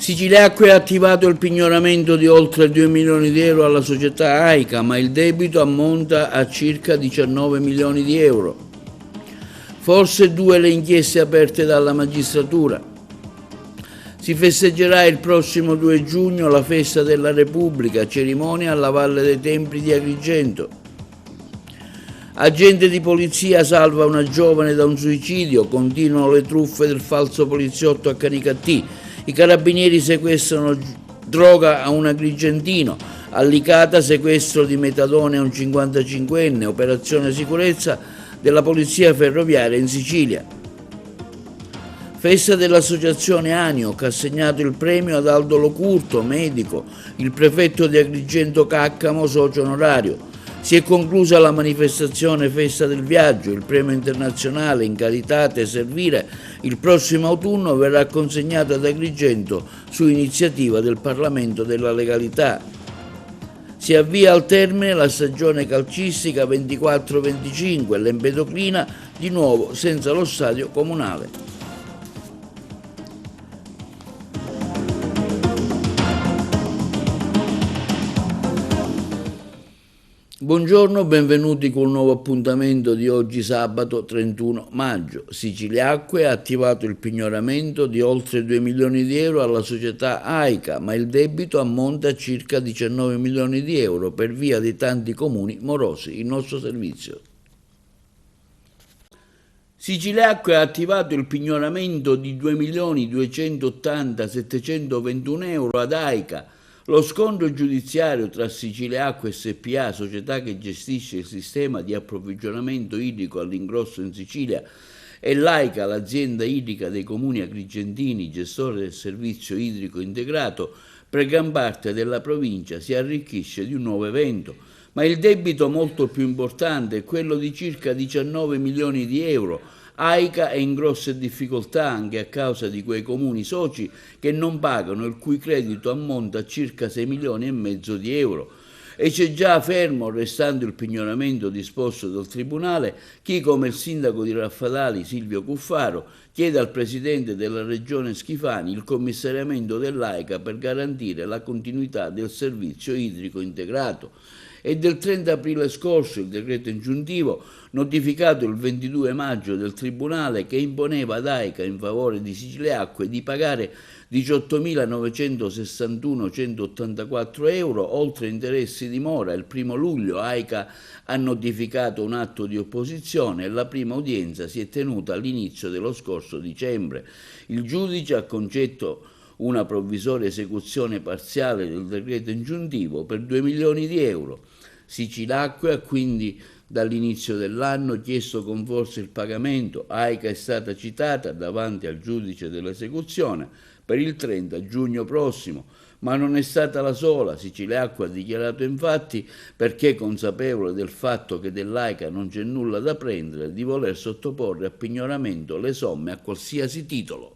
Siciliacque ha attivato il pignoramento di oltre 2 milioni di euro alla società AICA, ma il debito ammonta a circa 19 milioni di euro. Forse 2 le inchieste aperte dalla magistratura. Si festeggerà il prossimo 2 giugno la festa della Repubblica, cerimonia alla Valle dei Templi di Agrigento. Agente di polizia salva una giovane da un suicidio, continuano le truffe del falso poliziotto a Canicattì. I carabinieri sequestrano droga a un agrigentino, a Licata sequestro di metadone a un 55enne, operazione sicurezza della polizia ferroviaria in Sicilia. Festa dell'associazione ANIO, che ha assegnato il premio ad Aldo Locurto, medico, il prefetto di Agrigento Caccamo, socio onorario. Si è conclusa la manifestazione Festa del Viaggio, il premio internazionale in Caritate Servire il prossimo autunno verrà consegnato ad Agrigento su iniziativa del Parlamento della Legalità. Si avvia al termine la stagione calcistica 24-25, l'Empedoclina di nuovo senza lo stadio comunale. Buongiorno, benvenuti con un nuovo appuntamento di oggi sabato 31 maggio. Siciliacque ha attivato il pignoramento di oltre 2 milioni di euro alla società AICA, ma il debito ammonta a circa 19 milioni di euro per via di tanti comuni morosi. Il nostro servizio. Siciliacque ha attivato il pignoramento di 2.280.721 euro ad AICA. Lo scontro giudiziario tra Siciliacque SpA, società che gestisce il sistema di approvvigionamento idrico all'ingrosso in Sicilia, e l'AICA, l'azienda idrica dei comuni agrigentini, gestore del servizio idrico integrato, per gran parte della provincia, si arricchisce di un nuovo evento. Ma il debito molto più importante è quello di circa 19 milioni di euro. AICA è in grosse difficoltà anche a causa di quei comuni soci che non pagano, il cui credito ammonta a circa 6 milioni e mezzo di euro. E c'è già fermo, restando il pignoramento disposto dal Tribunale, chi come il sindaco di Raffadali Silvio Cuffaro chiede al presidente della regione Schifani il commissariamento dell'AICA per garantire la continuità del servizio idrico integrato. È del 30 aprile scorso il decreto ingiuntivo notificato il 22 maggio del Tribunale che imponeva ad AICA in favore di Siciliacque di pagare 18.961,184 euro oltre interessi di mora. Il 1 luglio AICA ha notificato un atto di opposizione e la prima udienza si è tenuta all'inizio dello scorso dicembre. Il giudice ha concesso una provvisoria esecuzione parziale del decreto ingiuntivo per 2 milioni di euro. Siciliacque ha quindi dall'inizio dell'anno chiesto con forza il pagamento. AICA è stata citata davanti al giudice dell'esecuzione per il 30 giugno prossimo, ma non è stata la sola. Siciliacque ha dichiarato infatti, perché consapevole del fatto che dell'AICA non c'è nulla da prendere, di voler sottoporre a pignoramento le somme a qualsiasi titolo.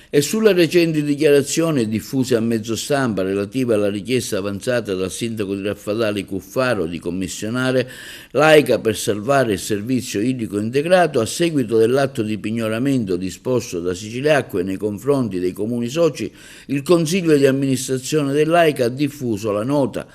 E sulle recenti dichiarazioni diffuse a mezzo stampa relative alla richiesta avanzata dal sindaco di Raffadali Cuffaro di commissionare l'AICA per salvare il servizio idrico integrato, a seguito dell'atto di pignoramento disposto da Siciliacque nei confronti dei comuni soci, il Consiglio di amministrazione dell'AICA ha diffuso la nota.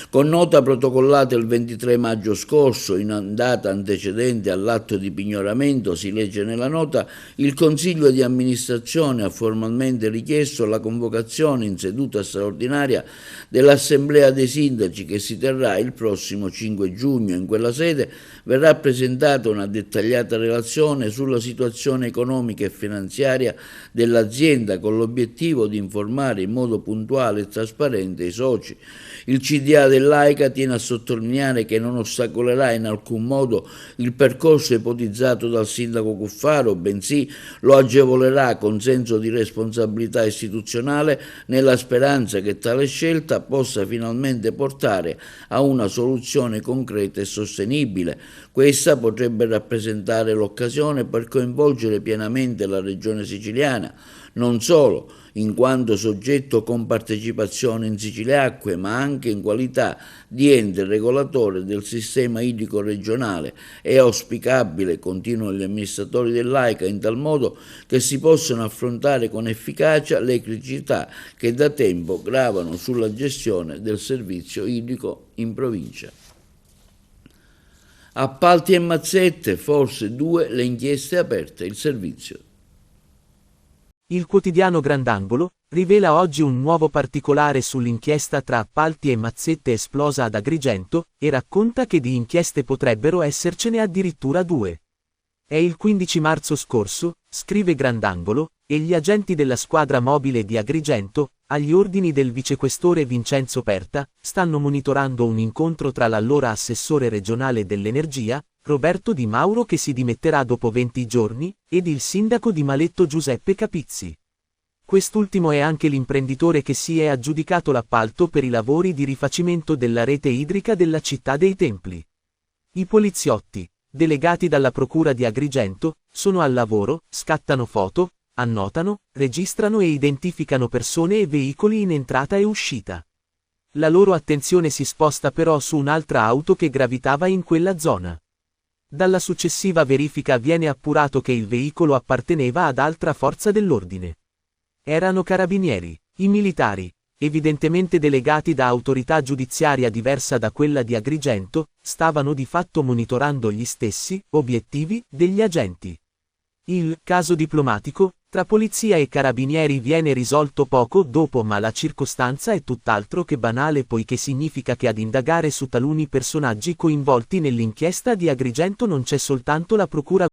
Con nota protocollata il 23 maggio scorso, in data antecedente all'atto di pignoramento, si legge nella nota: il Consiglio di amministrazione ha formalmente richiesto la convocazione in seduta straordinaria dell'Assemblea dei Sindaci che si terrà il prossimo 5 giugno. In quella sede verrà presentata una dettagliata relazione sulla situazione economica e finanziaria dell'azienda con l'obiettivo di informare in modo puntuale e trasparente i soci. Il CDA dell'AICA tiene a sottolineare che non ostacolerà in alcun modo il percorso ipotizzato dal sindaco Cuffaro, bensì lo agevolerà con senso di responsabilità istituzionale, nella speranza che tale scelta possa finalmente portare a una soluzione concreta e sostenibile. Questa potrebbe rappresentare l'occasione per coinvolgere pienamente la regione siciliana. non solo in quanto soggetto con partecipazione in Sicilia Acque, ma anche in qualità di ente regolatore del sistema idrico regionale. È auspicabile, continuano gli amministratori dell'AICA, in tal modo che si possano affrontare con efficacia le criticità che da tempo gravano sulla gestione del servizio idrico in provincia. Appalti e mazzette, forse 2 le inchieste aperte, il servizio. Il quotidiano Grandangolo rivela oggi un nuovo particolare sull'inchiesta tra appalti e mazzette esplosa ad Agrigento e racconta che di inchieste potrebbero essercene addirittura 2. È il 15 marzo scorso, scrive Grandangolo, e gli agenti della squadra mobile di Agrigento, agli ordini del vicequestore Vincenzo Perta, stanno monitorando un incontro tra l'allora assessore regionale dell'energia, Roberto Di Mauro, che si dimetterà dopo 20 giorni, ed il sindaco di Maletto Giuseppe Capizzi. Quest'ultimo è anche l'imprenditore che si è aggiudicato l'appalto per i lavori di rifacimento della rete idrica della città dei Templi. I poliziotti, delegati dalla procura di Agrigento, sono al lavoro, scattano foto, annotano, registrano e identificano persone e veicoli in entrata e uscita. La loro attenzione si sposta però su un'altra auto che gravitava in quella zona. Dalla successiva verifica viene appurato che il veicolo apparteneva ad altra forza dell'ordine. Erano carabinieri, i militari, evidentemente delegati da autorità giudiziaria diversa da quella di Agrigento, stavano di fatto monitorando gli stessi obiettivi degli agenti. Il caso diplomatico tra polizia e carabinieri viene risolto poco dopo, ma la circostanza è tutt'altro che banale, poiché significa che ad indagare su taluni personaggi coinvolti nell'inchiesta di Agrigento non c'è soltanto la procura.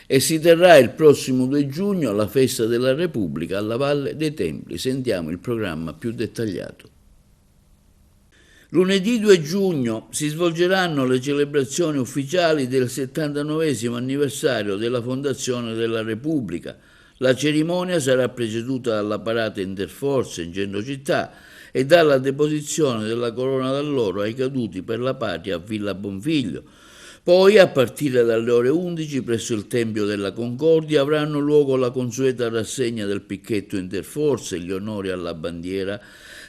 E si terrà il prossimo 2 giugno la festa della Repubblica alla Valle dei Templi. Sentiamo il programma più dettagliato. Lunedì 2 giugno si svolgeranno le celebrazioni ufficiali del 79° anniversario della fondazione della Repubblica. La cerimonia sarà preceduta dalla parata interforze in centro città e dalla deposizione della corona d'alloro ai caduti per la patria a Villa Bonfiglio. Poi, a partire dalle ore 11, presso il Tempio della Concordia, avranno luogo la consueta rassegna del picchetto interforze, gli onori alla bandiera.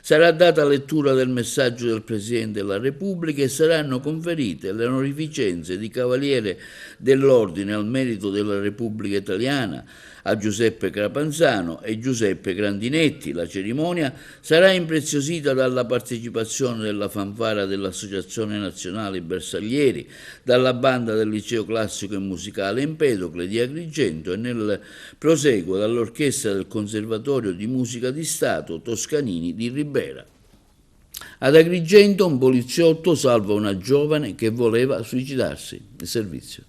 Sarà data lettura del messaggio del Presidente della Repubblica e saranno conferite le onorificenze di Cavaliere dell'Ordine al merito della Repubblica Italiana a Giuseppe Crapanzano e Giuseppe Grandinetti. La cerimonia sarà impreziosita dalla partecipazione della fanfara dell'Associazione Nazionale Bersaglieri, dalla banda del Liceo Classico e Musicale Empedocle di Agrigento e nel proseguo dall'orchestra del Conservatorio di Musica di Stato Toscanini di Ribera. Ad Agrigento un poliziotto salva una giovane che voleva suicidarsi. Il servizio.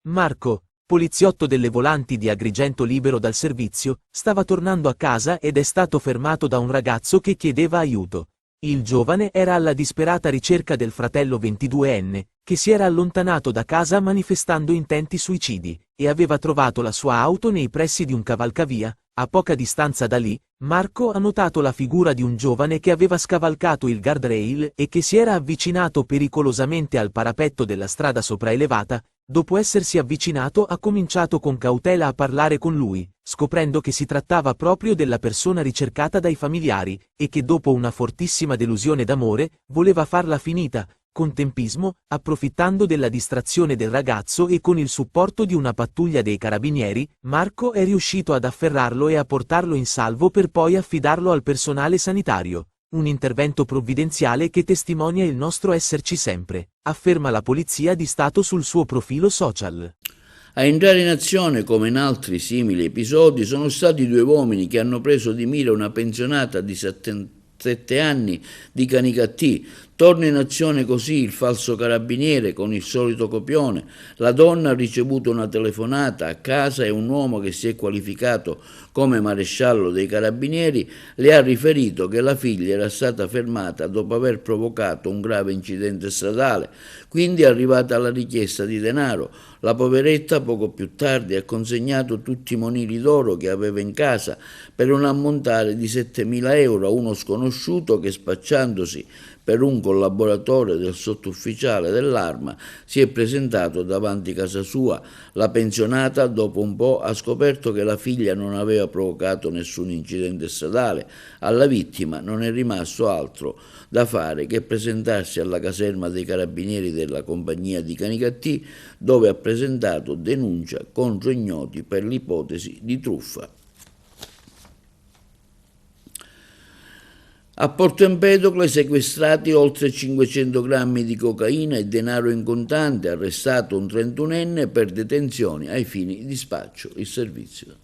Marco, poliziotto delle volanti di Agrigento libero dal servizio, stava tornando a casa ed è stato fermato da un ragazzo che chiedeva aiuto. Il giovane era alla disperata ricerca del fratello 22enne, che si era allontanato da casa manifestando intenti suicidi, e aveva trovato la sua auto nei pressi di un cavalcavia. A poca distanza da lì, Marco ha notato la figura di un giovane che aveva scavalcato il guardrail e che si era avvicinato pericolosamente al parapetto della strada sopraelevata. Dopo essersi avvicinato ha cominciato con cautela a parlare con lui, scoprendo che si trattava proprio della persona ricercata dai familiari, e che dopo una fortissima delusione d'amore, voleva farla finita, con tempismo, approfittando della distrazione del ragazzo e con il supporto di una pattuglia dei carabinieri, Marco è riuscito ad afferrarlo e a portarlo in salvo per poi affidarlo al personale sanitario. Un intervento provvidenziale che testimonia il nostro esserci sempre, afferma la Polizia di Stato sul suo profilo social. A entrare in azione, come in altri simili episodi, sono stati 2 uomini che hanno preso di mira una pensionata di 7 anni di Canicattì. Torna in azione così il falso carabiniere con il solito copione. La donna ha ricevuto una telefonata a casa e un uomo che si è qualificato come maresciallo dei carabinieri le ha riferito che la figlia era stata fermata dopo aver provocato un grave incidente stradale, quindi è arrivata la richiesta di denaro. La poveretta poco più tardi ha consegnato tutti i monili d'oro che aveva in casa per un ammontare di 7.000 euro a uno sconosciuto che, spacciandosi per un collaboratore del sottufficiale dell'Arma si è presentato davanti casa sua. La pensionata dopo un po' ha scoperto che la figlia non aveva provocato nessun incidente stradale. Alla vittima non è rimasto altro da fare che presentarsi alla caserma dei carabinieri della compagnia di Canicattì, dove ha presentato denuncia contro ignoti per l'ipotesi di truffa. A Porto Empedocle sequestrati oltre 500 grammi di cocaina e denaro in contante, arrestato un 31enne per detenzione ai fini di spaccio. Il servizio.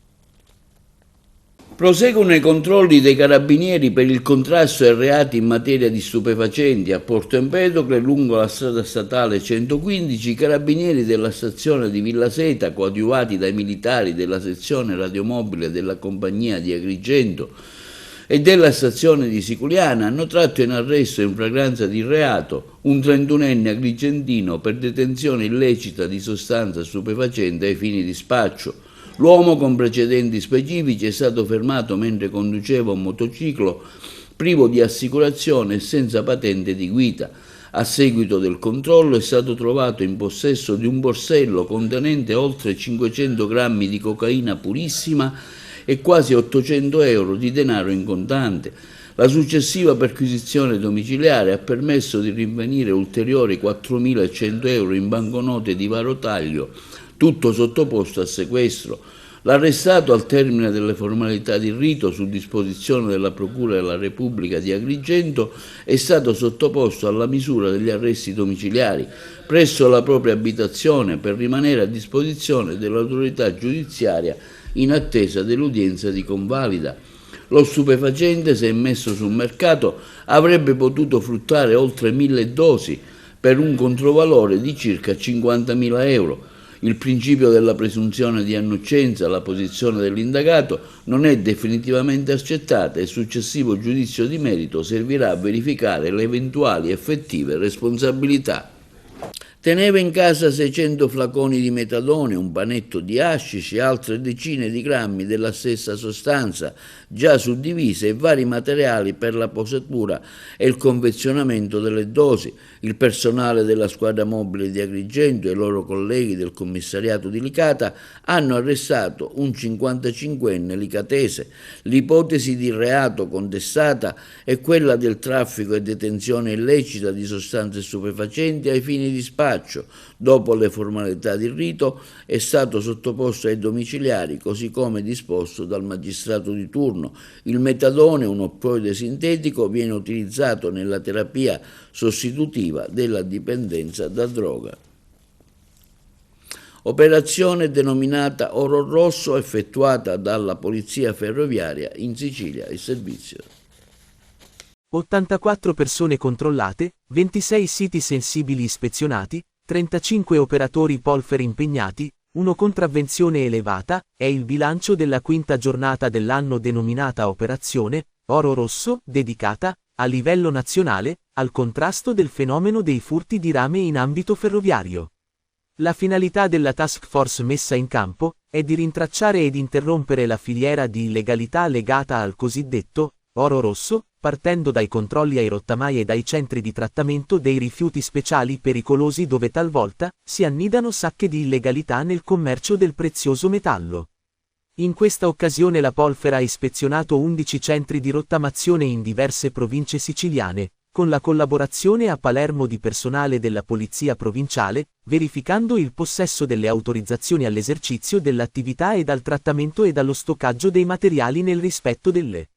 Proseguono i controlli dei carabinieri per il contrasto ai reati in materia di stupefacenti. A Porto Empedocle, lungo la strada statale 115, i carabinieri della stazione di Villa Seta, coadiuvati dai militari della sezione radiomobile della compagnia di Agrigento e della stazione di Siculiana, hanno tratto in arresto in flagranza di reato un 31enne agrigentino per detenzione illecita di sostanza stupefacente ai fini di spaccio. L'uomo, con precedenti specifici, è stato fermato mentre conduceva un motociclo privo di assicurazione e senza patente di guida. A seguito del controllo è stato trovato in possesso di un borsello contenente oltre 500 grammi di cocaina purissima e quasi 800 euro di denaro in contante. La successiva perquisizione domiciliare ha permesso di rinvenire ulteriori 4.100 euro in banconote di vario taglio, tutto sottoposto a sequestro. L'arrestato, al termine delle formalità di rito su disposizione della Procura della Repubblica di Agrigento, è stato sottoposto alla misura degli arresti domiciliari presso la propria abitazione per rimanere a disposizione dell'autorità giudiziaria in attesa dell'udienza di convalida. Lo stupefacente, se messo sul mercato, avrebbe potuto fruttare oltre 1.000 dosi per un controvalore di circa 50.000 euro. Il principio della presunzione di innocenza, la posizione dell'indagato, non è definitivamente accettata e il successivo giudizio di merito servirà a verificare le eventuali effettive responsabilità. Teneva in casa 600 flaconi di metadone, un panetto di hashish e altre decine di grammi della stessa sostanza, già suddivise, e vari materiali per la posatura e il confezionamento delle dosi. Il personale della squadra mobile di Agrigento e i loro colleghi del commissariato di Licata hanno arrestato un 55enne licatese. L'ipotesi di reato contestata è quella del traffico e detenzione illecita di sostanze stupefacenti ai fini di spaccio. Dopo le formalità di rito è stato sottoposto ai domiciliari, così come disposto dal magistrato di turno. Il metadone, un opioide sintetico, viene utilizzato nella terapia sostitutiva della dipendenza da droga. Operazione denominata Oro Rosso, effettuata dalla Polizia Ferroviaria in Sicilia. Il servizio. 84 persone controllate, 26 siti sensibili ispezionati, 35 operatori polfer impegnati, 1 contravvenzione elevata, è il bilancio della quinta giornata dell'anno denominata Operazione Oro Rosso, dedicata, a livello nazionale, al contrasto del fenomeno dei furti di rame in ambito ferroviario. La finalità della task force messa in campo è di rintracciare ed interrompere la filiera di illegalità legata al cosiddetto oro rosso, partendo dai controlli ai rottamai e dai centri di trattamento dei rifiuti speciali pericolosi dove talvolta si annidano sacche di illegalità nel commercio del prezioso metallo. In questa occasione la Polfer ha ispezionato 11 centri di rottamazione in diverse province siciliane, con la collaborazione a Palermo di personale della Polizia Provinciale, verificando il possesso delle autorizzazioni all'esercizio dell'attività e dal trattamento e dallo stoccaggio dei materiali nel rispetto delle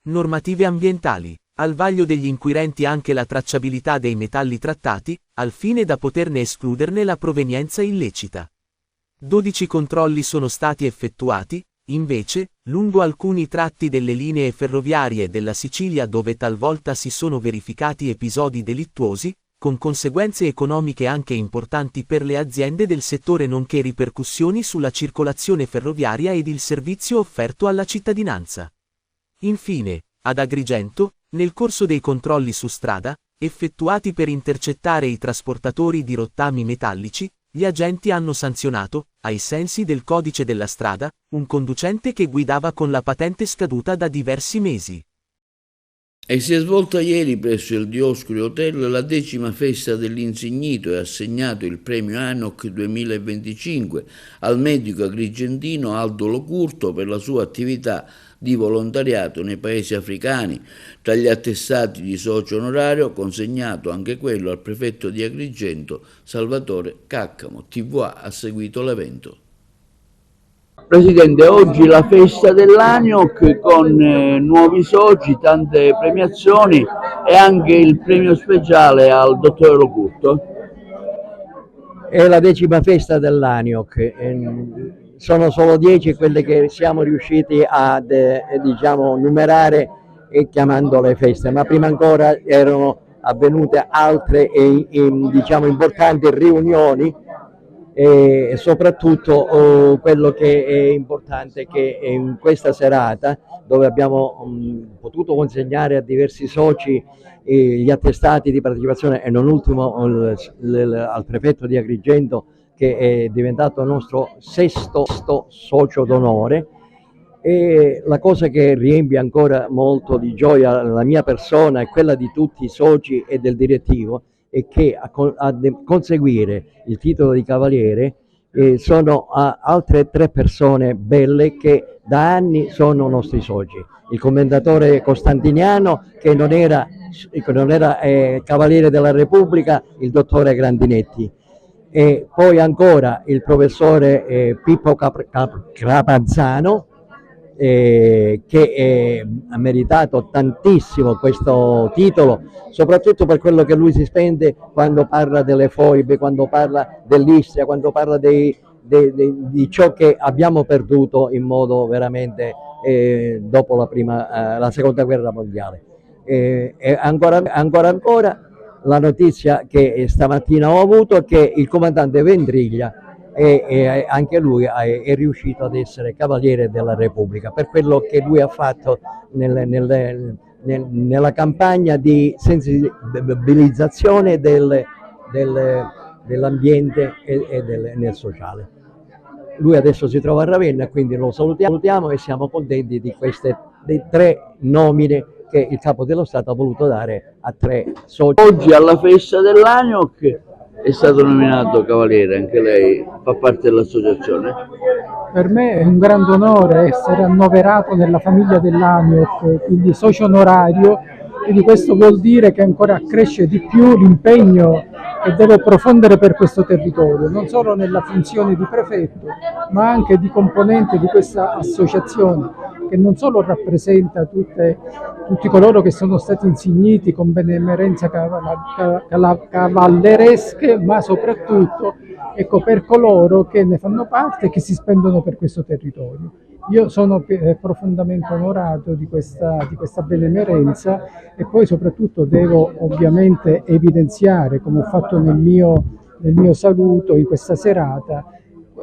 normative ambientali. Al vaglio degli inquirenti anche la tracciabilità dei metalli trattati, al fine da poterne escluderne la provenienza illecita. 12 controlli sono stati effettuati, invece, lungo alcuni tratti delle linee ferroviarie della Sicilia dove talvolta si sono verificati episodi delittuosi, con conseguenze economiche anche importanti per le aziende del settore nonché ripercussioni sulla circolazione ferroviaria ed il servizio offerto alla cittadinanza. Infine, ad Agrigento, nel corso dei controlli su strada, effettuati per intercettare i trasportatori di rottami metallici, gli agenti hanno sanzionato, ai sensi del codice della strada, un conducente che guidava con la patente scaduta da diversi mesi. E si è svolta ieri presso il Dioscuri Hotel la 10ª festa dell'Insignito e assegnato il premio ANOC 2025 al medico agrigentino Aldo Locurto per la sua attività di volontariato nei paesi africani. Tra gli attestati di socio onorario consegnato anche quello al prefetto di Agrigento Salvatore Caccamo. TVA ha seguito l'evento. Presidente, oggi la festa dell'ANIOC con nuovi soci, tante premiazioni e anche il premio speciale al dottore Locurto. È la 10ª festa dell'ANIOC, sono solo 10 quelle che siamo riusciti a numerare e chiamando le feste, ma prima ancora erano avvenute altre importanti riunioni. E soprattutto quello che è importante è che in questa serata, dove abbiamo potuto consegnare a diversi soci gli attestati di partecipazione e non ultimo al prefetto di Agrigento, che è diventato il nostro 6° socio d'onore, e la cosa che riempie ancora molto di gioia la mia persona e quella di tutti i soci e del direttivo e che a conseguire il titolo di cavaliere sono altre 3 persone belle che da anni sono nostri soci. Il commendatore Costantiniano, che non era cavaliere della Repubblica, il dottore Grandinetti, e poi ancora il professore Pippo Crapanzano, che ha meritato tantissimo questo titolo, soprattutto per quello che lui si spende quando parla delle foibe, quando parla dell'Istria, quando parla di ciò che abbiamo perduto in modo veramente dopo la seconda guerra mondiale. E ancora la notizia che stamattina ho avuto è che il comandante Vendriglia e anche lui è riuscito ad essere cavaliere della Repubblica per quello che lui ha fatto nella campagna di sensibilizzazione dell'ambiente e nel sociale. Lui adesso si trova a Ravenna, quindi lo salutiamo e siamo contenti di queste 3 nomine che il Capo dello Stato ha voluto dare a 3 soci. Oggi alla festa dell'ANIOC è stato nominato cavaliere, anche lei fa parte dell'associazione. Per me è un grande onore essere annoverato nella famiglia dell'ANIOC, quindi socio onorario, quindi questo vuol dire che ancora cresce di più l'impegno che devo profondere per questo territorio, non solo nella funzione di prefetto, ma anche di componente di questa associazione, che non solo rappresenta tutti coloro che sono stati insigniti con benemerenza cavalleresche, ma soprattutto per coloro che ne fanno parte e che si spendono per questo territorio. Io sono profondamente onorato di questa benemerenza e poi soprattutto devo ovviamente evidenziare, come ho fatto nel mio saluto in questa serata,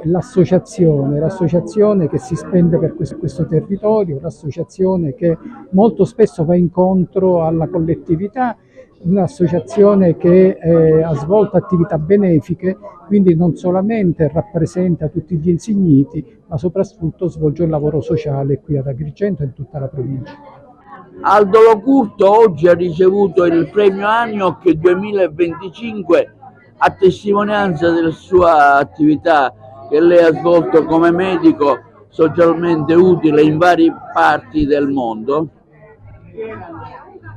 l'associazione che si spende per questo territorio, l'associazione che molto spesso va incontro alla collettività, un'associazione che ha svolto attività benefiche, quindi non solamente rappresenta tutti gli insigniti, ma soprattutto svolge un lavoro sociale qui ad Agrigento e in tutta la provincia. Aldo Locurto oggi ha ricevuto il premio ANIOC 2025 a testimonianza della sua attività che lei ha svolto come medico socialmente utile in varie parti del mondo.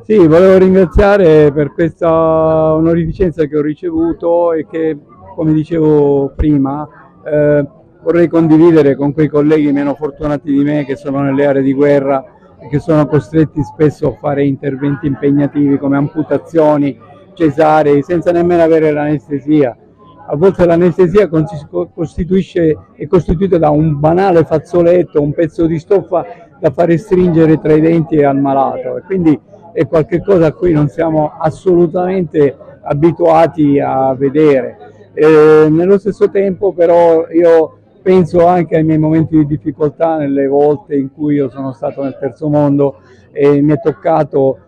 Sì, volevo ringraziare per questa onorificenza che ho ricevuto e che, come dicevo prima, vorrei condividere con quei colleghi meno fortunati di me che sono nelle aree di guerra e che sono costretti spesso a fare interventi impegnativi come amputazioni, cesarei, senza nemmeno avere l'anestesia. A volte l'anestesia è costituita da un banale fazzoletto, un pezzo di stoffa da fare stringere tra i denti al malato, e quindi è qualcosa a cui non siamo assolutamente abituati a vedere. Nello stesso tempo però io penso anche ai miei momenti di difficoltà, nelle volte in cui io sono stato nel terzo mondo e mi è toccato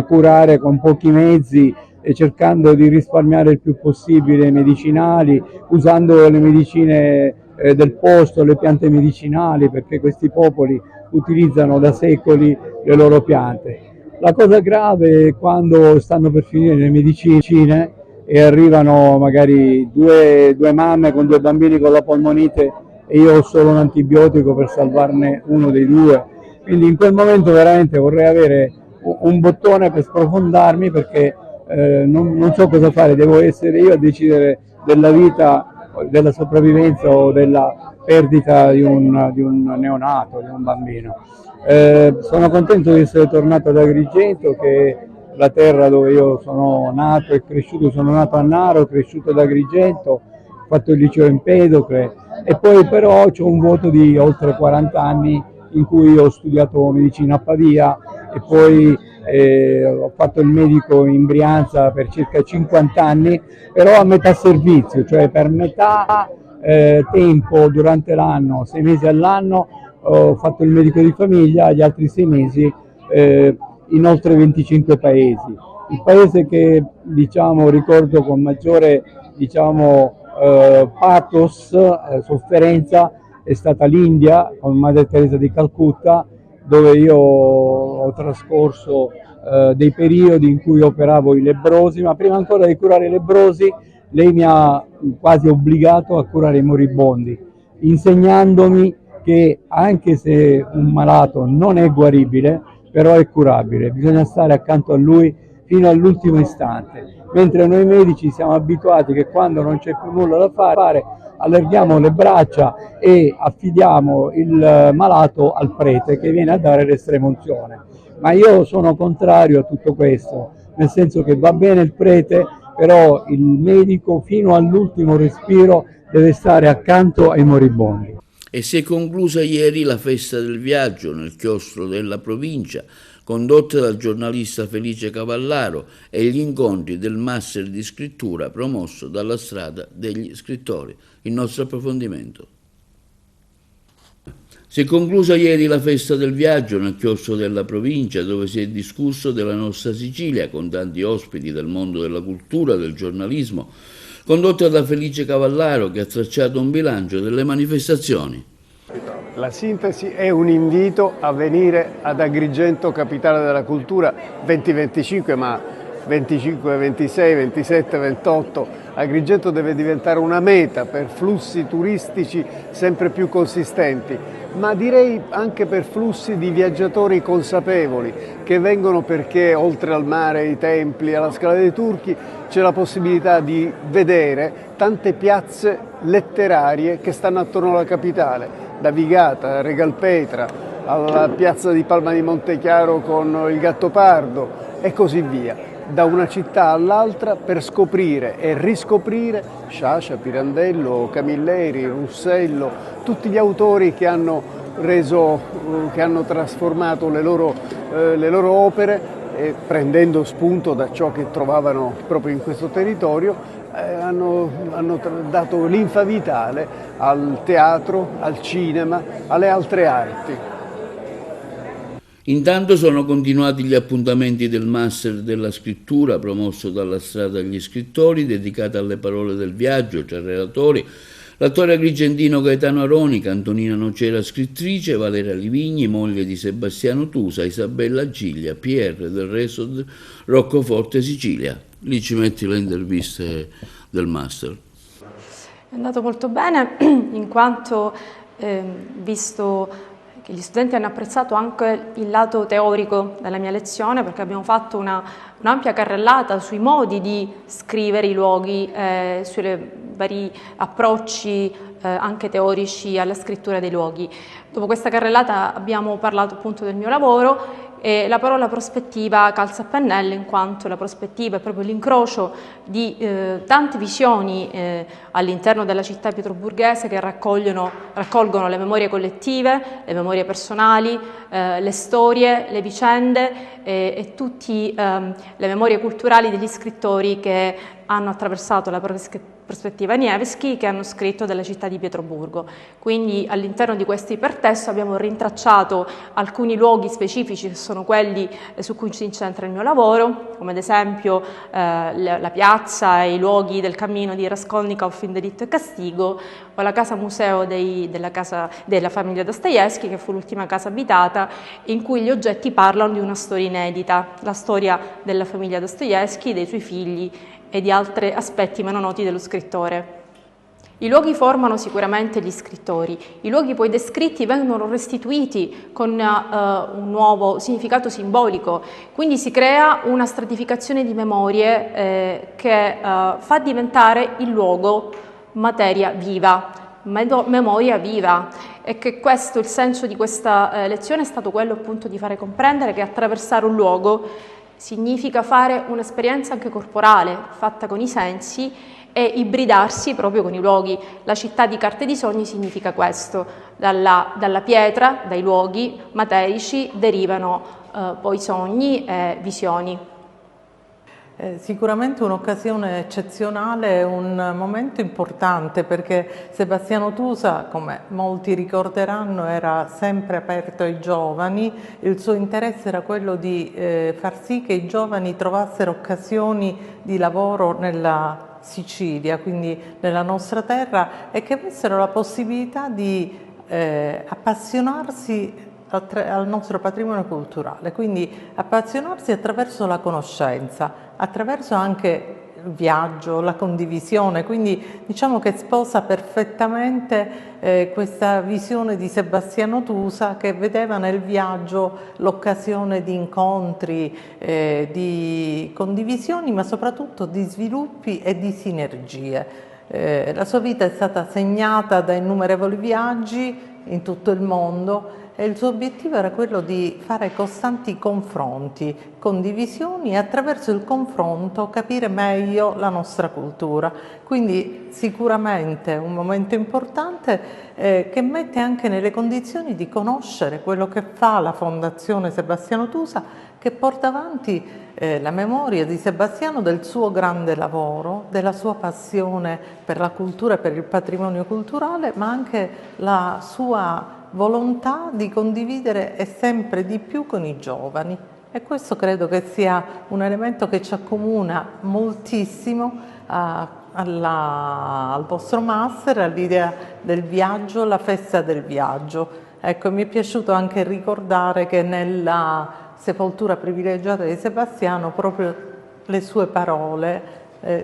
curare con pochi mezzi e cercando di risparmiare il più possibile i medicinali, usando le medicine del posto, le piante medicinali, perché questi popoli utilizzano da secoli le loro piante. La cosa grave è quando stanno per finire le medicine e arrivano magari due mamme con 2 bambini con la polmonite e io ho solo un antibiotico per salvarne uno dei 2. Quindi in quel momento veramente vorrei avere un bottone per sprofondarmi, perché non so cosa fare, devo essere io a decidere della vita, della sopravvivenza o della perdita di un neonato, di un bambino. Sono contento di essere tornato ad Agrigento, che è la terra dove io sono nato e cresciuto. Sono nato a Naro, ho cresciuto ad Agrigento, ho fatto il liceo Empedocle e poi però ho un vuoto di oltre 40 anni in cui ho studiato medicina a Pavia e poi ho fatto il medico in Brianza per circa 50 anni, però a metà servizio, cioè per metà tempo durante l'anno, 6 mesi all'anno, ho fatto il medico di famiglia, gli altri 6 mesi in oltre 25 paesi. Il paese che ricordo con maggiore pathos, sofferenza, è stata l'India con Madre Teresa di Calcutta, dove io ho trascorso dei periodi in cui operavo i lebbrosi, ma prima ancora di curare i lebbrosi lei mi ha quasi obbligato a curare i moribondi, insegnandomi che anche se un malato non è guaribile, però è curabile, bisogna stare accanto a lui fino all'ultimo istante, mentre noi medici siamo abituati che quando non c'è più nulla da fare allarghiamo le braccia e affidiamo il malato al prete che viene a dare l'estremunzione. Ma io sono contrario a tutto questo, nel senso che va bene il prete, però il medico fino all'ultimo respiro deve stare accanto ai moribondi. E si è conclusa ieri la festa del viaggio nel chiostro della provincia, condotta dal giornalista Felice Cavallaro, e gli incontri del Master di Scrittura promosso dalla Strada degli Scrittori. Il nostro approfondimento. Si è conclusa ieri la festa del viaggio nel chiostro della provincia, dove si è discusso della nostra Sicilia con tanti ospiti del mondo della cultura, del giornalismo, condotta da Felice Cavallaro, che ha tracciato un bilancio delle manifestazioni. La sintesi è un invito a venire ad Agrigento, capitale della cultura, 2025, ma 25, 26, 27, 28. Agrigento deve diventare una meta per flussi turistici sempre più consistenti, ma direi anche per flussi di viaggiatori consapevoli che vengono perché oltre al mare, ai templi, alla Scala dei Turchi c'è la possibilità di vedere tante piazze letterarie che stanno attorno alla capitale, da Vigata, a Regalpetra, alla piazza di Palma di Montechiaro con il Gattopardo e così via, da una città all'altra per scoprire e riscoprire Sciascia, Pirandello, Camilleri, Russello, tutti gli autori che hanno trasformato le loro opere, prendendo spunto da ciò che trovavano proprio in questo territorio, hanno dato linfa vitale al teatro, al cinema, alle altre arti. Intanto sono continuati gli appuntamenti del Master della Scrittura promosso dalla Strada degli Scrittori, dedicato alle parole del viaggio, tra relatori l'attore agrigentino Gaetano Aronica, Antonina Nocera scrittrice, Valeria Livigni, moglie di Sebastiano Tusa, Isabella Giglia, PR del Resort Roccoforte Sicilia. Lì ci metti le interviste del Master. È andato molto bene, in quanto visto che gli studenti hanno apprezzato anche il lato teorico della mia lezione, perché abbiamo fatto un'ampia carrellata sui modi di scrivere i luoghi, sui vari approcci anche teorici alla scrittura dei luoghi. Dopo questa carrellata abbiamo parlato appunto del mio lavoro e la parola prospettiva calza a pennello, in quanto la prospettiva è proprio l'incrocio di tante visioni all'interno della città pietroburghese che raccolgono le memorie collettive, le memorie personali, le storie, le vicende e tutte le memorie culturali degli scrittori che hanno attraversato la propria prospettiva Nievski, che hanno scritto della città di Pietroburgo. Quindi all'interno di questo ipertesto abbiamo rintracciato alcuni luoghi specifici che sono quelli su cui si incentra il mio lavoro, come ad esempio la piazza e i luoghi del cammino di Raskolnikov in Delitto e Castigo, o la casa museo della famiglia Dostoevsky, che fu l'ultima casa abitata, in cui gli oggetti parlano di una storia inedita, la storia della famiglia Dostoevsky, dei suoi figli e di altri aspetti meno noti dello scrittore. I luoghi formano sicuramente gli scrittori, i luoghi poi descritti vengono restituiti con un nuovo significato simbolico, quindi si crea una stratificazione di memorie che fa diventare il luogo materia viva, memoria viva, e che questo, il senso di questa lezione è stato quello appunto di fare comprendere che attraversare un luogo significa fare un'esperienza anche corporale, fatta con i sensi, e ibridarsi proprio con i luoghi. La città di carte di sogni significa questo: dalla pietra, dai luoghi materici derivano poi sogni e visioni. Sicuramente un'occasione eccezionale, un momento importante, perché Sebastiano Tusa, come molti ricorderanno, era sempre aperto ai giovani. Il suo interesse era quello di far sì che i giovani trovassero occasioni di lavoro nella Sicilia, quindi nella nostra terra, e che avessero la possibilità di appassionarsi al nostro patrimonio culturale, quindi appassionarsi attraverso la conoscenza, attraverso anche il viaggio, la condivisione, quindi diciamo che sposa perfettamente questa visione di Sebastiano Tusa, che vedeva nel viaggio l'occasione di incontri, di condivisioni, ma soprattutto di sviluppi e di sinergie. La sua vita è stata segnata da innumerevoli viaggi in tutto il mondo, e il suo obiettivo era quello di fare costanti confronti, condivisioni, e attraverso il confronto capire meglio la nostra cultura. Quindi sicuramente un momento importante che mette anche nelle condizioni di conoscere quello che fa la Fondazione Sebastiano Tusa, che porta avanti la memoria di Sebastiano, del suo grande lavoro, della sua passione per la cultura e per il patrimonio culturale, ma anche la sua volontà di condividere sempre di più con i giovani. E questo credo che sia un elemento che ci accomuna moltissimo al vostro master, all'idea del viaggio, la festa del viaggio. Ecco, mi è piaciuto anche ricordare che nella sepoltura privilegiata di Sebastiano proprio le sue parole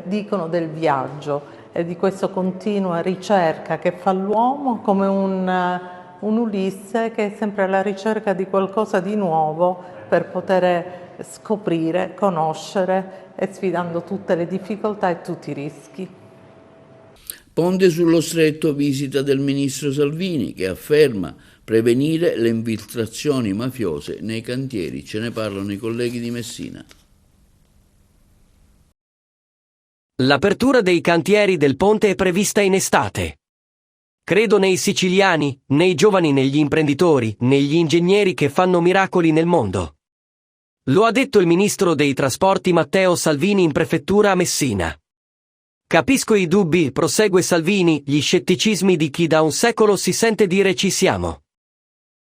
dicono del viaggio e di questa continua ricerca che fa l'uomo, come un Ulisse che è sempre alla ricerca di qualcosa di nuovo per poter scoprire, conoscere, e sfidando tutte le difficoltà e tutti i rischi. Ponte sullo Stretto, visita del ministro Salvini, che afferma prevenire le infiltrazioni mafiose nei cantieri. Ce ne parlano i colleghi di Messina. L'apertura dei cantieri del ponte è prevista in estate. Credo nei siciliani, nei giovani, negli imprenditori, negli ingegneri che fanno miracoli nel mondo. Lo ha detto il ministro dei trasporti Matteo Salvini in prefettura a Messina. Capisco i dubbi, prosegue Salvini, gli scetticismi di chi da un secolo si sente dire ci siamo.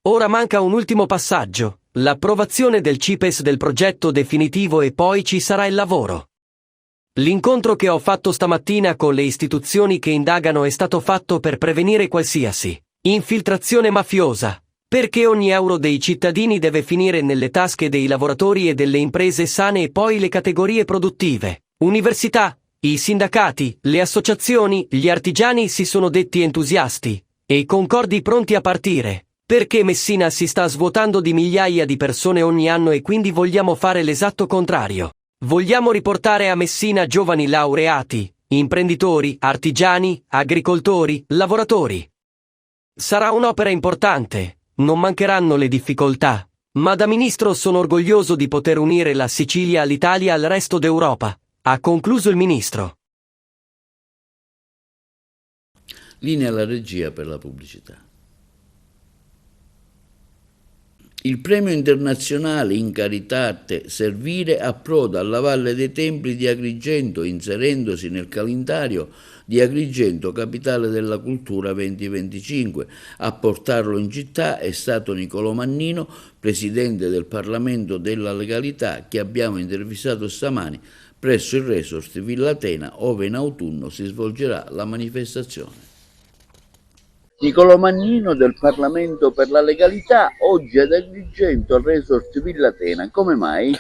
Ora manca un ultimo passaggio, l'approvazione del CIPES del progetto definitivo, e poi ci sarà il lavoro. L'incontro che ho fatto stamattina con le istituzioni che indagano è stato fatto per prevenire qualsiasi infiltrazione mafiosa, perché ogni euro dei cittadini deve finire nelle tasche dei lavoratori e delle imprese sane, e poi le categorie produttive, università, i sindacati, le associazioni, gli artigiani si sono detti entusiasti e i concordi pronti a partire, perché Messina si sta svuotando di migliaia di persone ogni anno, e quindi vogliamo fare l'esatto contrario. Vogliamo riportare a Messina giovani laureati, imprenditori, artigiani, agricoltori, lavoratori. Sarà un'opera importante, non mancheranno le difficoltà, ma da ministro sono orgoglioso di poter unire la Sicilia all'Italia e al resto d'Europa, ha concluso il ministro. Linea alla regia per la pubblicità. Il premio internazionale In Caritate Servire approda alla Valle dei Templi di Agrigento, inserendosi nel calendario di Agrigento, capitale della cultura 2025. A portarlo in città è stato Nicolò Mannino, presidente del Parlamento della Legalità, che abbiamo intervistato stamani presso il resort Villa Atena, ove in autunno si svolgerà la manifestazione. Nicolò Mannino del Parlamento per la Legalità, oggi ad Agrigento al resort Villa Atena. Come mai?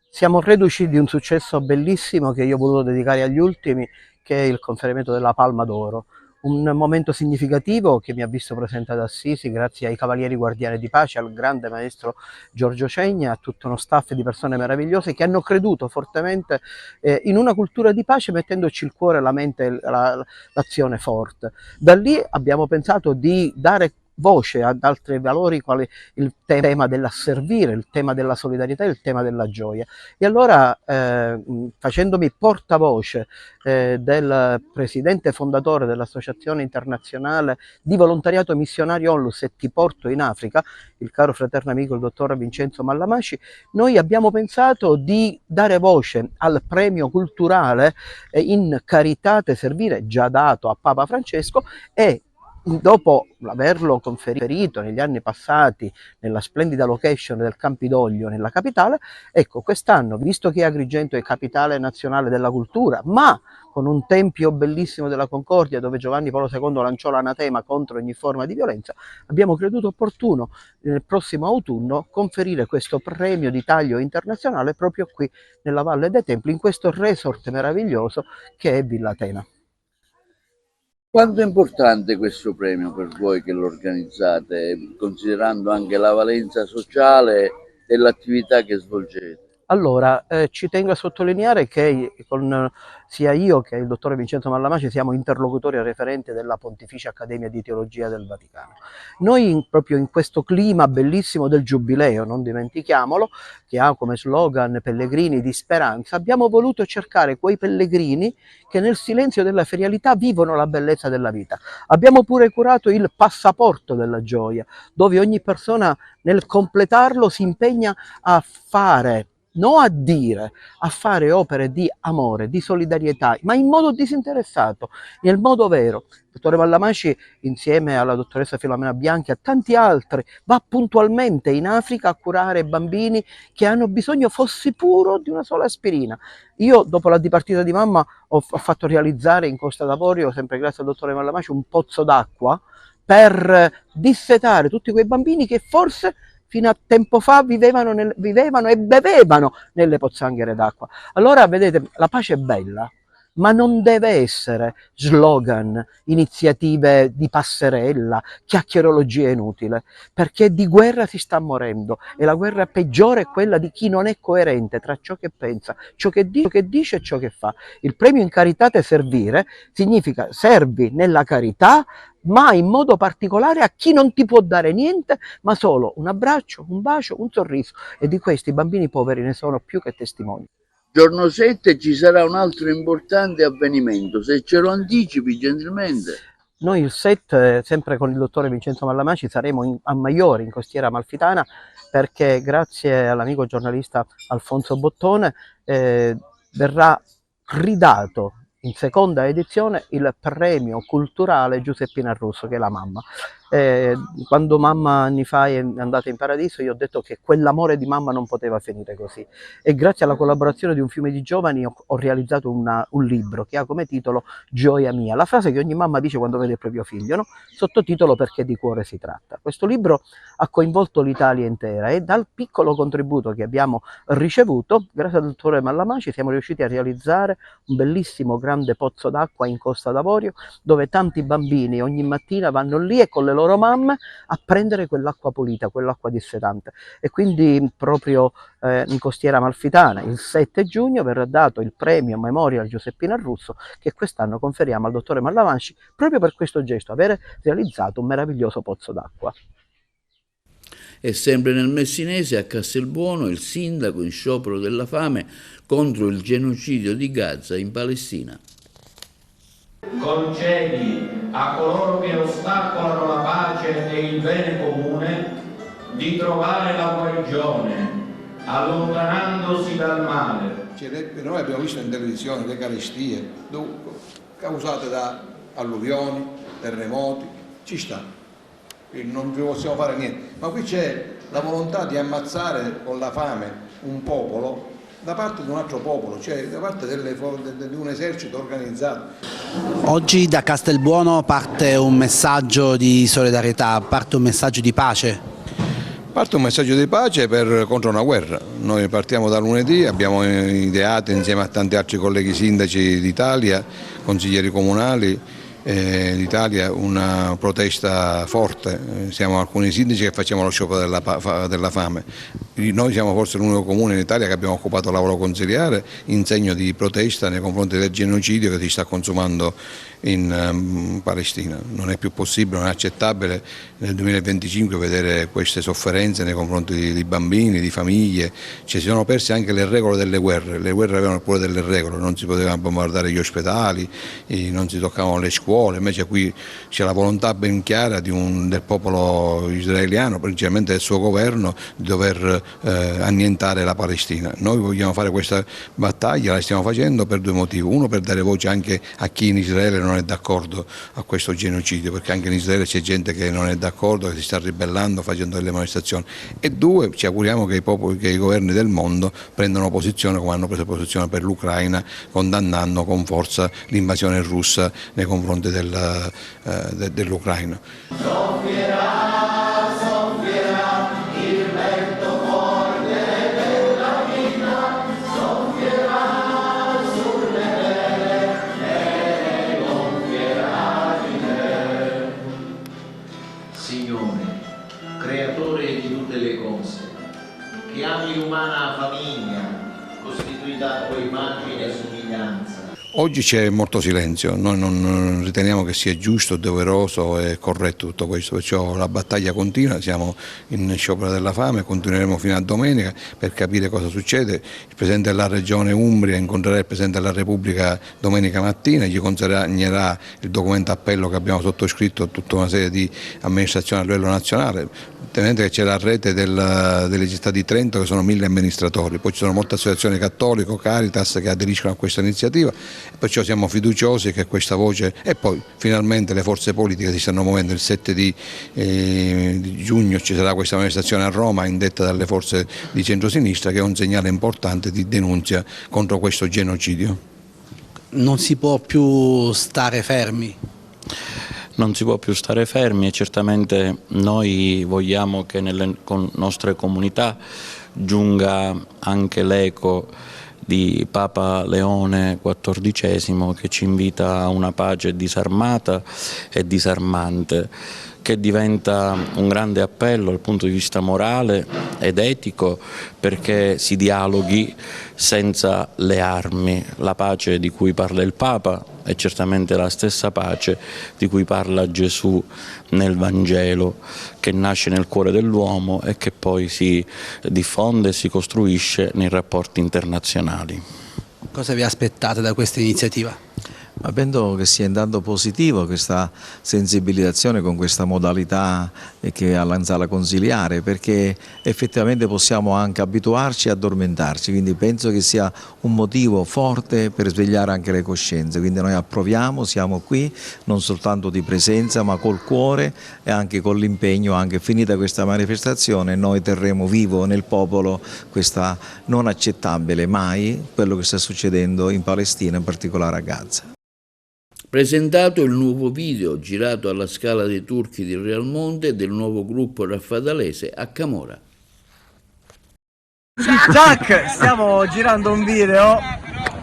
Siamo reduci di un successo bellissimo che io ho voluto dedicare agli ultimi, che è il conferimento della Palma d'Oro. Un momento significativo che mi ha visto presente ad Assisi grazie ai Cavalieri Guardiani di Pace, al grande maestro Giorgio Cegna, a tutto uno staff di persone meravigliose che hanno creduto fortemente in una cultura di pace, mettendoci il cuore, la mente e l'azione forte. Da lì abbiamo pensato di dare voce ad altri valori quali il tema dell'asservire, il tema della solidarietà e il tema della gioia. E allora facendomi portavoce del presidente fondatore dell'Associazione Internazionale di Volontariato Missionario Onlus e Ti Porto in Africa, il caro fraterno amico il dottor Vincenzo Mallamasci, noi abbiamo pensato di dare voce al premio culturale In Caritate Servire, già dato a Papa Francesco, e dopo averlo conferito negli anni passati nella splendida location del Campidoglio nella capitale, ecco, quest'anno, visto che Agrigento è capitale nazionale della cultura, ma con un tempio bellissimo della Concordia dove Giovanni Paolo II lanciò l'anatema contro ogni forma di violenza, abbiamo creduto opportuno nel prossimo autunno conferire questo premio di taglio internazionale proprio qui nella Valle dei Templi, in questo resort meraviglioso che è Villa Atena. Quanto è importante questo premio per voi che lo organizzate, considerando anche la valenza sociale dell'attività che svolgete? Allora, ci tengo a sottolineare che sia io che il dottore Vincenzo Mallamasci siamo interlocutori e referenti della Pontificia Accademia di Teologia del Vaticano. Noi proprio in questo clima bellissimo del Giubileo, non dimentichiamolo, che ha come slogan Pellegrini di speranza, abbiamo voluto cercare quei pellegrini che nel silenzio della ferialità vivono la bellezza della vita. Abbiamo pure curato il passaporto della gioia, dove ogni persona nel completarlo si impegna a fare, non a dire, a fare opere di amore, di solidarietà, ma in modo disinteressato, nel modo vero. Il dottore Mallamasci, insieme alla dottoressa Filomena Bianchi e a tanti altri, va puntualmente in Africa a curare bambini che hanno bisogno, fossi puro, di una sola aspirina. Io, dopo la dipartita di mamma, ho fatto realizzare in Costa d'Avorio, sempre grazie al dottore Mallamasci, un pozzo d'acqua per dissetare tutti quei bambini che forse fino a tempo fa vivevano e bevevano nelle pozzanghere d'acqua. Allora, vedete, la pace è bella, ma non deve essere slogan, iniziative di passerella, chiacchierologia inutile, perché di guerra si sta morendo e la guerra peggiore è quella di chi non è coerente tra ciò che pensa, ciò che dice e ciò che fa. Il premio In Caritate Servire significa servi nella carità, ma in modo particolare a chi non ti può dare niente, ma solo un abbraccio, un bacio, un sorriso. E di questi i bambini poveri ne sono più che testimoni. Giorno 7 ci sarà un altro importante avvenimento, se ce lo anticipi gentilmente. Noi il 7, sempre con il dottore Vincenzo Mallamasci, saremo a Maiori, in Costiera Amalfitana, perché grazie all'amico giornalista Alfonso Bottone verrà ridato in seconda edizione il premio culturale Giuseppina Russo, che è la mamma. Quando mamma anni fa è andata in paradiso, io ho detto che quell'amore di mamma non poteva finire così, e grazie alla collaborazione di un fiume di giovani ho realizzato un libro che ha come titolo Gioia mia, la frase che ogni mamma dice quando vede il proprio figlio, no? Sottotitolo Perché di cuore si tratta. Questo libro ha coinvolto l'Italia intera e dal piccolo contributo che abbiamo ricevuto, grazie al dottore Mallamasci, siamo riusciti a realizzare un bellissimo grande pozzo d'acqua in Costa d'Avorio, dove tanti bambini ogni mattina vanno lì e con le loro mamme a prendere quell'acqua pulita, quell'acqua dissetante. E quindi proprio in Costiera Amalfitana il 7 giugno verrà dato il premio Memorial Giuseppina Russo, che quest'anno conferiamo al dottore Mallamasci proprio per questo gesto, avere realizzato un meraviglioso pozzo d'acqua. E sempre nel Messinese, a Castelbuono, il sindaco in sciopero della fame contro il genocidio di Gaza in Palestina. Concedi a coloro che ostacolano la pace e il bene comune di trovare la guarigione, allontanandosi dal male. Noi abbiamo visto in televisione le carestie causate da alluvioni, terremoti, ci sta, non possiamo fare niente, ma qui c'è la volontà di ammazzare con la fame un popolo da parte di un altro popolo, cioè da parte di un esercito organizzato. Oggi da Castelbuono parte un messaggio di solidarietà, parte un messaggio di pace. Parte un messaggio di pace contro una guerra. Noi partiamo da lunedì, abbiamo ideato insieme a tanti altri colleghi sindaci d'Italia, consiglieri comunali d'Italia, una protesta forte. Siamo alcuni sindaci che facciamo lo sciopero della fame. Noi siamo forse l'unico comune in Italia che abbiamo occupato il lavoro consiliare in segno di protesta nei confronti del genocidio che si sta consumando in Palestina. Non è più possibile, non è accettabile nel 2025 vedere queste sofferenze nei confronti di bambini, di famiglie. Si sono perse anche le regole delle guerre, le guerre avevano pure delle regole, non si potevano bombardare gli ospedali, non si toccavano le scuole, invece qui c'è la volontà ben chiara del popolo israeliano, principalmente del suo governo, di dover annientare la Palestina. Noi vogliamo fare questa battaglia, la stiamo facendo per due motivi: uno, per dare voce anche a chi in Israele non è d'accordo a questo genocidio, perché anche in Israele c'è gente che non è d'accordo, che si sta ribellando, facendo delle manifestazioni, e due, ci auguriamo che i governi del mondo prendano posizione come hanno preso posizione per l'Ucraina, condannando con forza l'invasione russa nei confronti dell'Ucraina. Creatore di tutte le cose, che ami l'umana famiglia, costituita a tua immagine e somiglianza. Oggi c'è molto silenzio, noi non riteniamo che sia giusto, doveroso e corretto tutto questo, perciò la battaglia continua, siamo in sciopero della fame, continueremo fino a domenica per capire cosa succede. Il Presidente della Regione Umbria incontrerà il Presidente della Repubblica domenica mattina, gli consegnerà il documento appello che abbiamo sottoscritto a tutta una serie di amministrazioni a livello nazionale. Tenete che c'è la rete delle città di Trento che sono 1000 amministratori, poi ci sono molte associazioni cattoliche, Caritas, che aderiscono a questa iniziativa, perciò siamo fiduciosi che questa voce, e poi finalmente le forze politiche si stanno muovendo. Il 7 di giugno ci sarà questa manifestazione a Roma indetta dalle forze di centrosinistra, che è un segnale importante di denunzia contro questo genocidio. Non si può più stare fermi. Non si può più stare fermi e certamente noi vogliamo che nelle nostre comunità giunga anche l'eco di Papa Leone XIV, che ci invita a una pace disarmata e disarmante, che diventa un grande appello dal punto di vista morale ed etico, perché si dialoghi senza le armi. La pace di cui parla il Papa è certamente la stessa pace di cui parla Gesù nel Vangelo, che nasce nel cuore dell'uomo e che poi si diffonde e si costruisce nei rapporti internazionali. Cosa vi aspettate da questa iniziativa? Ma penso che sia intanto positivo questa sensibilizzazione con questa modalità che ha la sala consiliare, perché effettivamente possiamo anche abituarci e addormentarci, quindi penso che sia un motivo forte per svegliare anche le coscienze. Quindi noi approviamo, siamo qui non soltanto di presenza ma col cuore e anche con l'impegno. Anche finita questa manifestazione noi terremo vivo nel popolo questa non accettabile mai quello che sta succedendo in Palestina, in particolare a Gaza. Presentato il nuovo video girato alla Scala dei Turchi di Realmonte del nuovo gruppo raffadalese a Camora. Jack, stiamo girando un video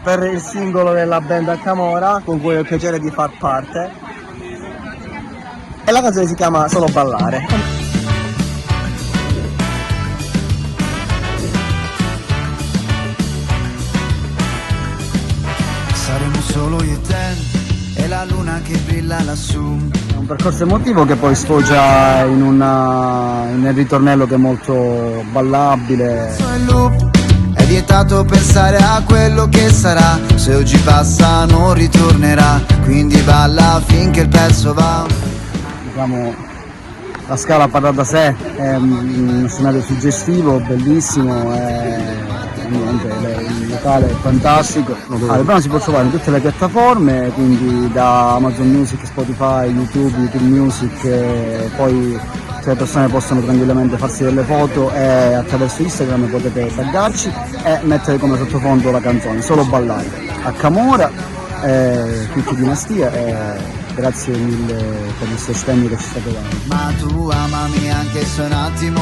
per il singolo della band a Camora con cui ho il piacere di far parte, e la canzone si chiama Solo Ballare. Saremo solo io e te e la luna che brilla lassù. È un percorso emotivo che poi sfocia nel ritornello, che è molto ballabile. È vietato pensare a quello che sarà, se oggi passa non ritornerà, quindi balla finché il pezzo va. Diciamo la scala parla da sé, è uno scenario suggestivo, bellissimo, il locale è fantastico. Il brano si può trovare in tutte le piattaforme, quindi da Amazon Music, Spotify, YouTube Music, poi le persone possono tranquillamente farsi delle foto e attraverso Instagram potete taggarci e mettere come sottofondo la canzone, solo ballare. A Camora, tutti Dinastia, grazie mille per il sostegno che ci state dando. Ma tu amami anche se un attimo,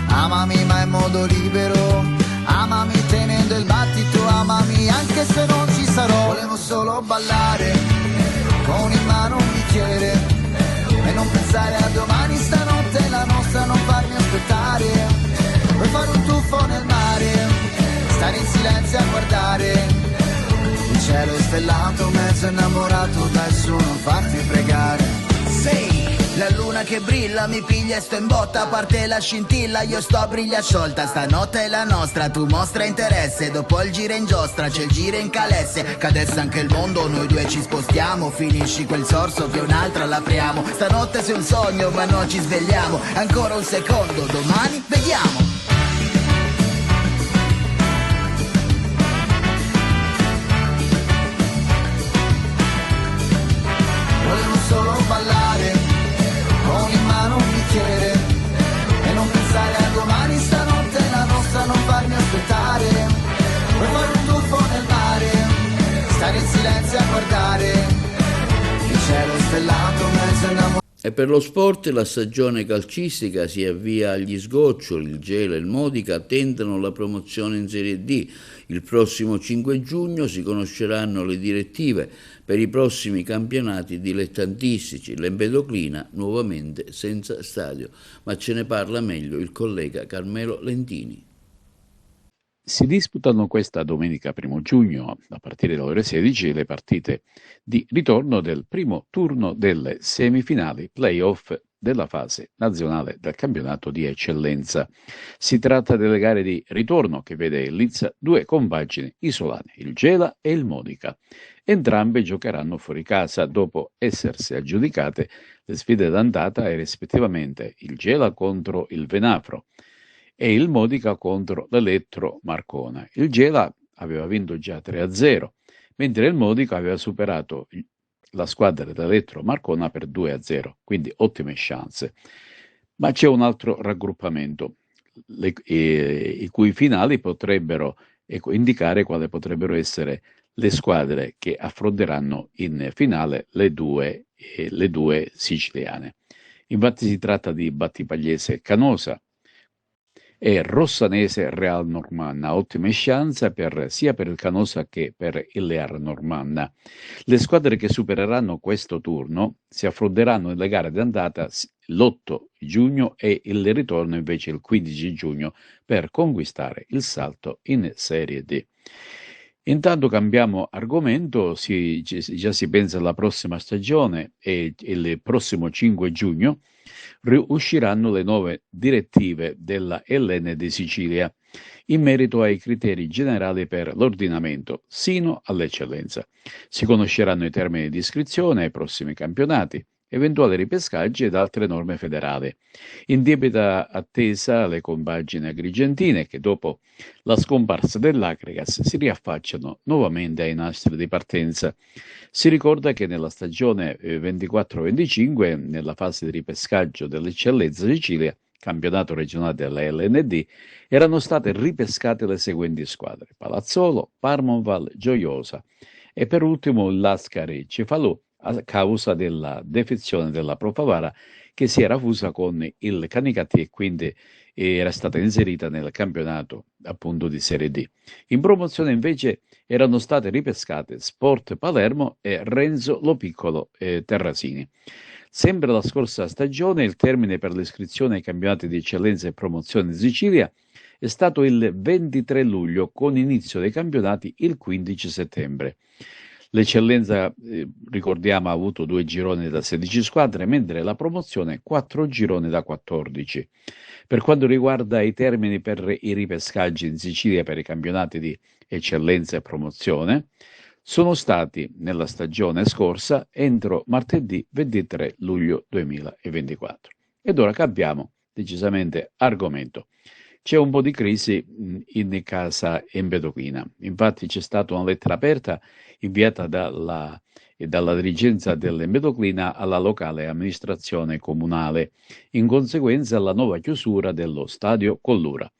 amami ma in modo libero, amami tenendo il battito, amami anche se non ci sarò. Volevo solo ballare con in mano un bicchiere e non pensare a domani, stanotte la nostra non farmi aspettare. Vuoi fare un tuffo nel mare, stare in silenzio a guardare il cielo stellato, mezzo innamorato, dai su non farti pregare. Sei la luna che brilla, mi piglia e sto in botta, a parte la scintilla io sto a briglia sciolta. Stanotte è la nostra, tu mostra interesse, dopo il giro in giostra c'è il giro in calesse. Cadesse anche il mondo, noi due ci spostiamo, finisci quel sorso che un'altra l'apriamo. Stanotte sei un sogno ma non ci svegliamo, ancora un secondo, domani vediamo. Solo ballare con in mano un bicchiere e non pensare a domani, stanotte la nostra non farmi aspettare. Vuoi fare un tuffo nel mare, stare in silenzio a guardare il cielo stellato, mezzo innamorato. E per lo sport la stagione calcistica si avvia agli sgoccioli, il Gela e il Modica tentano la promozione in Serie D. Il prossimo 5 giugno si conosceranno le direttive per i prossimi campionati dilettantistici. L'Empedoclina nuovamente senza stadio, ma ce ne parla meglio il collega Carmelo Lentini. Si disputano questa domenica 1 giugno, a partire dalle ore 16, le partite di ritorno del primo turno delle semifinali play-off della fase nazionale del campionato di eccellenza. Si tratta delle gare di ritorno che vede in lizza due compagini isolane, il Gela e il Modica. Entrambe giocheranno fuori casa dopo essersi aggiudicate le sfide d'andata e rispettivamente il Gela contro il Venafro e il Modica contro l'Elettro Marcona. Il Gela aveva vinto già 3-0, mentre il Modica aveva superato la squadra dell'Elettro Marcona per 2-0, quindi ottime chance. Ma c'è un altro raggruppamento, i cui finali potrebbero indicare quali potrebbero essere le squadre che affronteranno in finale le due siciliane. Infatti si tratta di Battipagliese Canosa e Rossanese Real Normanna, ottime chance sia per il Canosa che per il Real Normanna. Le squadre che supereranno questo turno si affronteranno nelle gare d'andata l'8 giugno e il ritorno invece il 15 giugno per conquistare il salto in Serie D. Intanto cambiamo argomento, già si pensa alla prossima stagione e il prossimo 5 giugno usciranno le nuove direttive della LN di Sicilia in merito ai criteri generali per l'ordinamento sino all'eccellenza. Si conosceranno i termini di iscrizione ai prossimi campionati, eventuali ripescaggi ed altre norme federali. In debita attesa le compagini agrigentine che dopo la scomparsa dell'Agrigas si riaffacciano nuovamente ai nastri di partenza. Si ricorda che nella stagione 24-25, nella fase di ripescaggio dell'Eccellenza Sicilia, campionato regionale della LND, erano state ripescate le seguenti squadre: Palazzolo, Parmonval, Gioiosa e per ultimo il Lascari Cefalù, a causa della defezione della Pro Favara che si era fusa con il Canicattì e quindi era stata inserita nel campionato appunto di Serie D. In promozione invece erano state ripescate Sport Palermo e Renzo Lopiccolo Terrasini. Sempre la scorsa stagione il termine per l'iscrizione ai campionati di eccellenza e promozione in Sicilia è stato il 23 luglio con inizio dei campionati il 15 settembre. L'eccellenza, ricordiamo, ha avuto 2 gironi da 16 squadre, mentre la promozione 4 gironi da 14. Per quanto riguarda i termini per i ripescaggi in Sicilia per i campionati di eccellenza e promozione, sono stati nella stagione scorsa entro martedì 23 luglio 2024. Ed ora cambiamo decisamente argomento. C'è un po' di crisi in casa Empedoclina. Infatti c'è stata una lettera aperta inviata dalla dirigenza dell'Empedoclina alla locale amministrazione comunale, in conseguenza alla nuova chiusura dello stadio Collura.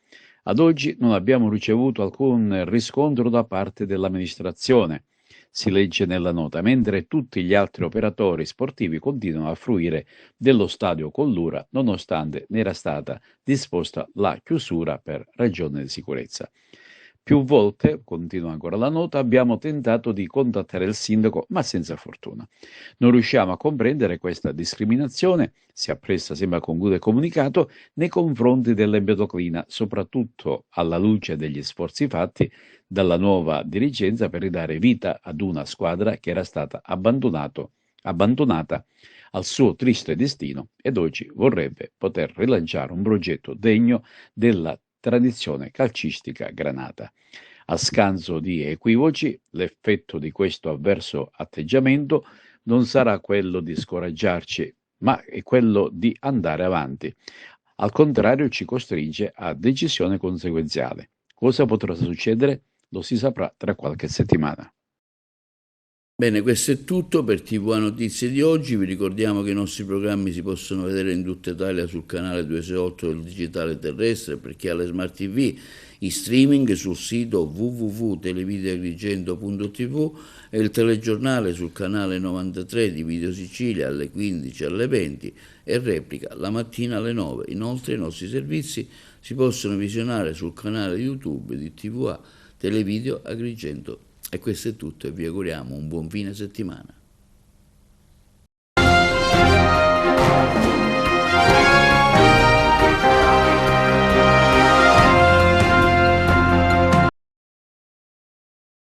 Ad oggi non abbiamo ricevuto alcun riscontro da parte dell'amministrazione, si legge nella nota, mentre tutti gli altri operatori sportivi continuano a fruire dello stadio Collura nonostante ne era stata disposta la chiusura per ragioni di sicurezza. Più volte, continua ancora la nota, abbiamo tentato di contattare il sindaco, ma senza fortuna. Non riusciamo a comprendere questa discriminazione, si appresta, sembra a concludere il comunicato, nei confronti dell'Empedoclina, soprattutto alla luce degli sforzi fatti dalla nuova dirigenza per ridare vita ad una squadra che era stata abbandonata al suo triste destino ed oggi vorrebbe poter rilanciare un progetto degno della tradizione calcistica granata. A scanso di equivoci, l'effetto di questo avverso atteggiamento non sarà quello di scoraggiarci, ma è quello di andare avanti. Al contrario, ci costringe a decisione conseguenziale. Cosa potrà succedere? Lo si saprà tra qualche settimana. Bene, questo è tutto per TV Notizie di oggi. Vi ricordiamo che i nostri programmi si possono vedere in tutta Italia sul canale 268 del digitale terrestre, per chi ha le smart TV, in streaming sul sito www.televideoagrigento.tv e il telegiornale sul canale 93 di Video Sicilia alle 15 e alle 20 e replica la mattina alle 9. Inoltre i nostri servizi si possono visionare sul canale YouTube di TVA Televideo Agrigento. E questo è tutto e vi auguriamo un buon fine settimana.